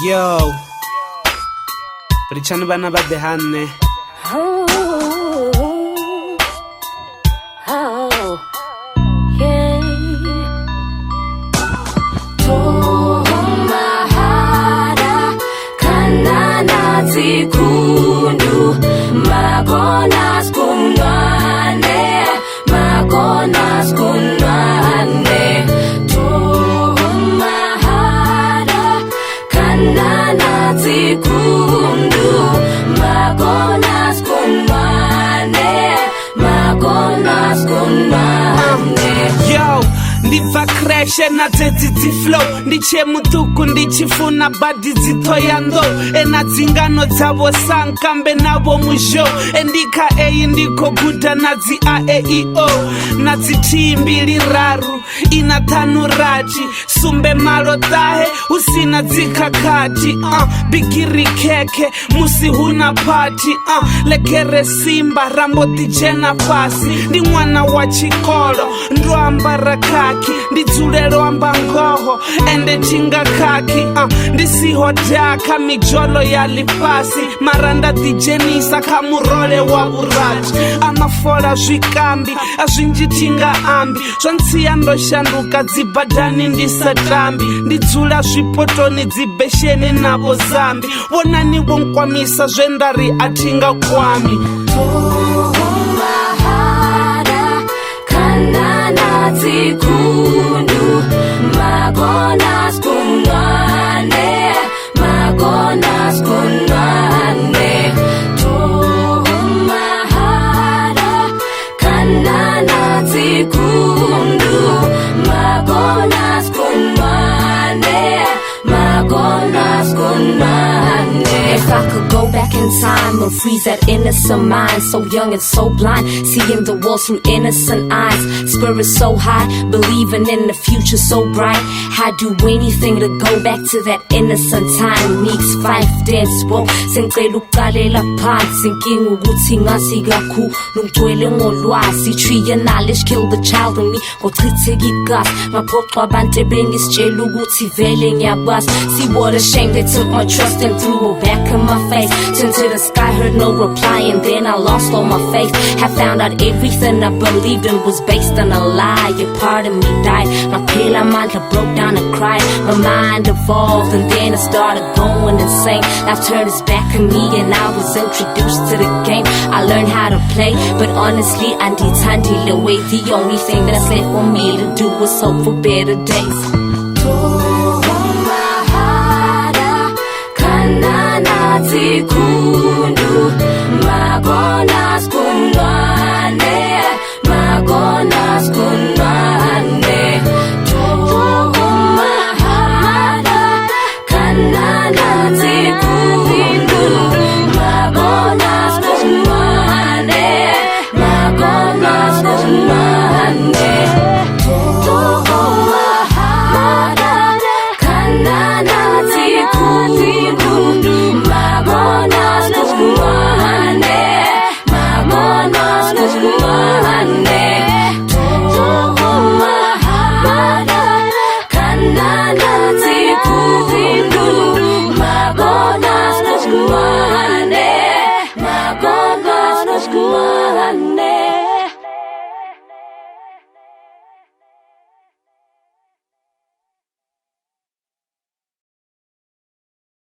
Yo, Richani bana ba dehanne. Kundu makonas kunwane makonas kunwane mahara kanana kundu makonas kunwane makonas kunwane. Yo, ndiva crash na dzedzi flow ndiche mutuku ndichifuna badi dzitoyando ena dzingano dzavo sankambe navo muzho endika eyi ndiko guda nadzi aeio nadzi mbili raru ina tanu rachi sumbe malo tahe usina dzikakati bigiri keke musi huna pati lekere simba rambo tijena pasi ndi mwana wa chikolo ndoambara kaki ndidzulelo amba ngoho ende chinga kaki ndisiho daka mijolo ya lipasi maranda dijenisa kamurole wa uraji amafola zvikambi azvinjitinga ambi zvantsiya ndoshanduka dzibhadhani ndisatambi ndidzula zvipotoni dzibhesheni navo zambi vonani vonkwamisa zvendari atinga kwami. Kundu makonas kunwane makonas kunwane mahara kanana kundu makonas kunwane makonas kunwane. If I could go back in time and freeze that innocent mind, so young and so blind, seeing the world through innocent eyes, spirit so high, believing in the future so bright, I'd do anything to go back to that innocent time. Neeks 5 dance wo sengicela ukuqalela phansi inkinga ukuthi ngazi kakhulu ngigcwele ngolwazi tree your knowledge kill the child in me ngochitheka igazi ngaphoxwa abantu bengisitshela ukuthi vele ngiyabazi. See what a shame they took my trust and threw it back in my face. Turned to the sky, heard no reply, and then I lost all my faith. Have found out everything I believed in was based on a lie. A part of me died, my pale mind broke down and cried. My mind evolved and then I started going insane. Life turned its back on me and I was introduced to the game. I learned how to play, but honestly I did handle away. The only thing that's left for me to do was hope for better days.